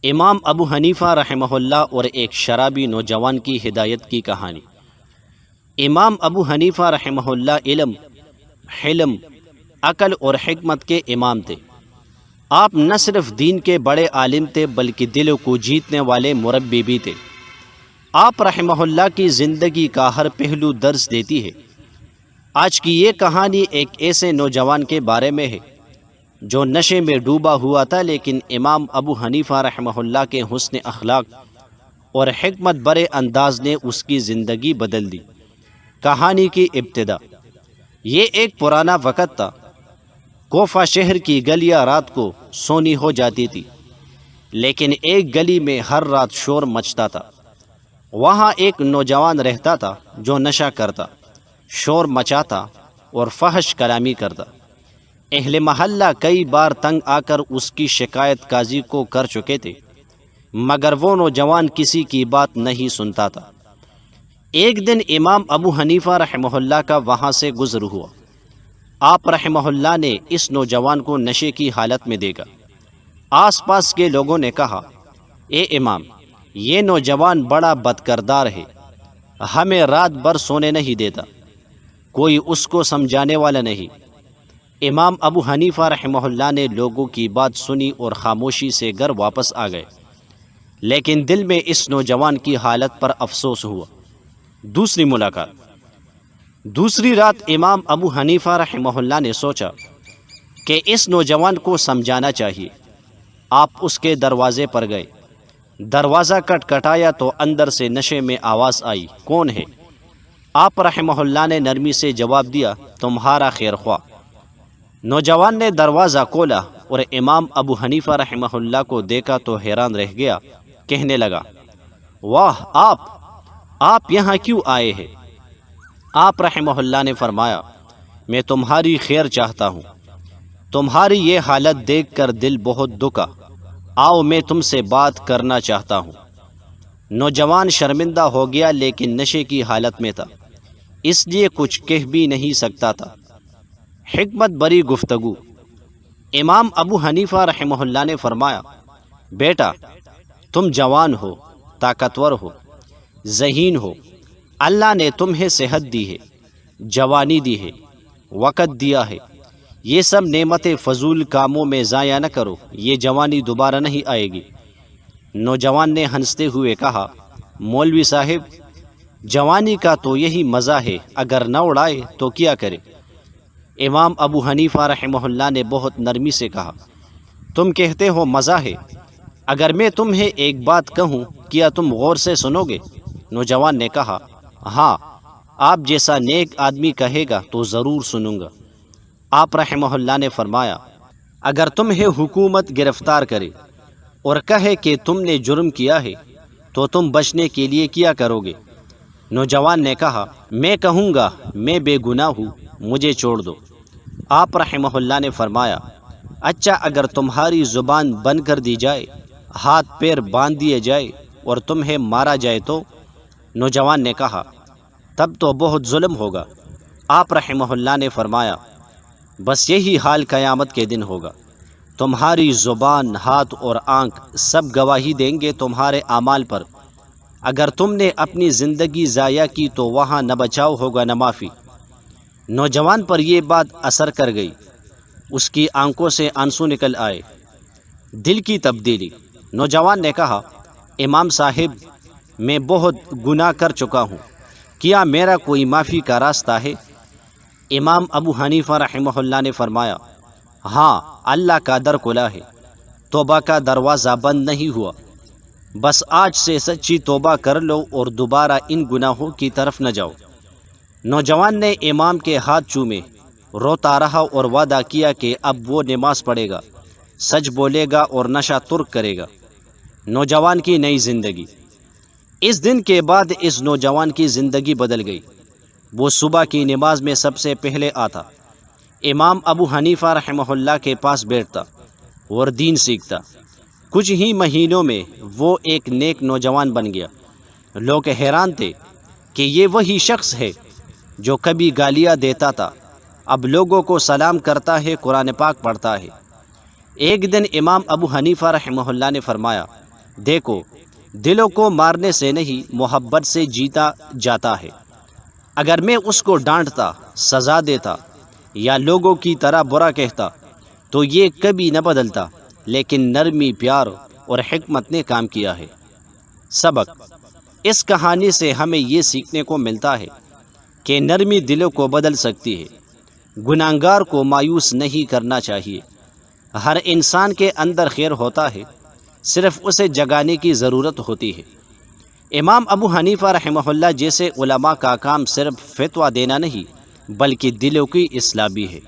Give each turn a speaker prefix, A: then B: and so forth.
A: امام ابو حنیفہ رحمہ اللہ اور ایک شرابی نوجوان کی ہدایت کی کہانی۔ امام ابو حنیفہ رحمہ اللہ علم، حلم، عقل اور حکمت کے امام تھے۔ آپ نہ صرف دین کے بڑے عالم تھے بلکہ دلوں کو جیتنے والے مربی بھی تھے۔ آپ رحمہ اللہ کی زندگی کا ہر پہلو درس دیتی ہے۔ آج کی یہ کہانی ایک ایسے نوجوان کے بارے میں ہے جو نشے میں ڈوبا ہوا تھا، لیکن امام ابو حنیفہ رحمہ اللہ کے حسن اخلاق اور حکمت برے انداز نے اس کی زندگی بدل دی۔ کہانی کی ابتدا۔ یہ ایک پرانا وقت تھا۔ کوفہ شہر کی گلیاں رات کو سونی ہو جاتی تھی، لیکن ایک گلی میں ہر رات شور مچتا تھا۔ وہاں ایک نوجوان رہتا تھا جو نشہ کرتا، شور مچاتا اور فحش کلامی کرتا۔ اہل محلہ کئی بار تنگ آ کر اس کی شکایت قاضی کو کر چکے تھے، مگر وہ نوجوان کسی کی بات نہیں سنتا تھا۔ ایک دن امام ابو حنیفہ رحمہ اللہ کا وہاں سے گزر ہوا۔ آپ رحمہ اللہ نے اس نوجوان کو نشے کی حالت میں دیکھا۔ آس پاس کے لوگوں نے کہا، اے امام، یہ نوجوان بڑا بدکردار ہے، ہمیں رات بھر سونے نہیں دیتا، کوئی اس کو سمجھانے والا نہیں۔ امام ابو حنیفہ رحمہ اللہ نے لوگوں کی بات سنی اور خاموشی سے گھر واپس آ گئے، لیکن دل میں اس نوجوان کی حالت پر افسوس ہوا۔ دوسری ملاقات۔ دوسری رات امام ابو حنیفہ رحمہ اللہ نے سوچا کہ اس نوجوان کو سمجھانا چاہیے۔ آپ اس کے دروازے پر گئے۔ دروازہ کٹکھٹایا تو اندر سے نشے میں آواز آئی، کون ہے؟ آپ رحمہ اللہ نے نرمی سے جواب دیا، تمہارا خیر خواہ۔ نوجوان نے دروازہ کھولا اور امام ابو حنیفہ رحمہ اللہ کو دیکھا تو حیران رہ گیا۔ کہنے لگا، واہ، آپ یہاں کیوں آئے ہیں؟ آپ رحمہ اللہ نے فرمایا، میں تمہاری خیر چاہتا ہوں، تمہاری یہ حالت دیکھ کر دل بہت دکھا، آؤ میں تم سے بات کرنا چاہتا ہوں۔ نوجوان شرمندہ ہو گیا، لیکن نشے کی حالت میں تھا، اس لیے کچھ کہہ بھی نہیں سکتا تھا۔ حکمت بری گفتگو۔ امام ابو حنیفہ رحمہ اللہ نے فرمایا، بیٹا، تم جوان ہو، طاقتور ہو، ذہین ہو، اللہ نے تمہیں صحت دی ہے، جوانی دی ہے، وقت دیا ہے، یہ سب نعمتیں فضول کاموں میں ضائع نہ کرو، یہ جوانی دوبارہ نہیں آئے گی۔ نوجوان نے ہنستے ہوئے کہا، مولوی صاحب، جوانی کا تو یہی مزہ ہے، اگر نہ اڑائے تو کیا کرے؟ امام ابو حنیفہ رحمہ اللہ نے بہت نرمی سے کہا، تم کہتے ہو مزہ ہے، اگر میں تمہیں ایک بات کہوں کیا تم غور سے سنو گے؟ نوجوان نے کہا، ہاں، آپ جیسا نیک آدمی کہے گا تو ضرور سنوں گا۔ آپ رحمہ اللہ نے فرمایا، اگر تمہیں حکومت گرفتار کرے اور کہے کہ تم نے جرم کیا ہے تو تم بچنے کے لیے کیا کرو گے؟ نوجوان نے کہا، میں کہوں گا میں بے گناہ ہوں، مجھے چھوڑ دو۔ آپ رحمہ اللہ نے فرمایا، اچھا، اگر تمہاری زبان بند کر دی جائے، ہاتھ پیر باندھ دیے جائے اور تمہیں مارا جائے تو؟ نوجوان نے کہا، تب تو بہت ظلم ہوگا۔ آپ رحمہ اللہ نے فرمایا، بس یہی حال قیامت کے دن ہوگا، تمہاری زبان، ہاتھ اور آنکھ سب گواہی دیں گے تمہارے اعمال پر۔ اگر تم نے اپنی زندگی ضائع کی تو وہاں نہ بچاؤ ہوگا نہ معافی۔ نوجوان پر یہ بات اثر کر گئی، اس کی آنکھوں سے آنسو نکل آئے۔ دل کی تبدیلی۔ نوجوان نے کہا، امام صاحب، میں بہت گناہ کر چکا ہوں، کیا میرا کوئی معافی کا راستہ ہے؟ امام ابو حنیفہ رحمہ اللہ نے فرمایا، ہاں، اللہ کا در کھلا ہے، توبہ کا دروازہ بند نہیں ہوا، بس آج سے سچی توبہ کر لو اور دوبارہ ان گناہوں کی طرف نہ جاؤ۔ نوجوان نے امام کے ہاتھ چومے، روتا رہا اور وعدہ کیا کہ اب وہ نماز پڑھے گا، سچ بولے گا اور نشہ ترک کرے گا۔ نوجوان کی نئی زندگی۔ اس دن کے بعد اس نوجوان کی زندگی بدل گئی۔ وہ صبح کی نماز میں سب سے پہلے آتا، امام ابو حنیفہ رحمہ اللہ کے پاس بیٹھتا اور دین سیکھتا۔ کچھ ہی مہینوں میں وہ ایک نیک نوجوان بن گیا۔ لوگ حیران تھے کہ یہ وہی شخص ہے جو کبھی گالیاں دیتا تھا، اب لوگوں کو سلام کرتا ہے، قرآن پاک پڑھتا ہے۔ ایک دن امام ابو حنیفہ رحمہ اللہ نے فرمایا، دیکھو، دلوں کو مارنے سے نہیں محبت سے جیتا جاتا ہے۔ اگر میں اس کو ڈانٹتا، سزا دیتا یا لوگوں کی طرح برا کہتا تو یہ کبھی نہ بدلتا، لیکن نرمی، پیار اور حکمت نے کام کیا ہے۔ سبق: اس کہانی سے ہمیں یہ سیکھنے کو ملتا ہے کہ نرمی دلوں کو بدل سکتی ہے۔ گناہگار کو مایوس نہیں کرنا چاہیے۔ ہر انسان کے اندر خیر ہوتا ہے، صرف اسے جگانے کی ضرورت ہوتی ہے۔ امام ابو حنیفہ رحمہ اللہ جیسے علماء کا کام صرف فتویٰ دینا نہیں بلکہ دلوں کی اصلاح بھی ہے۔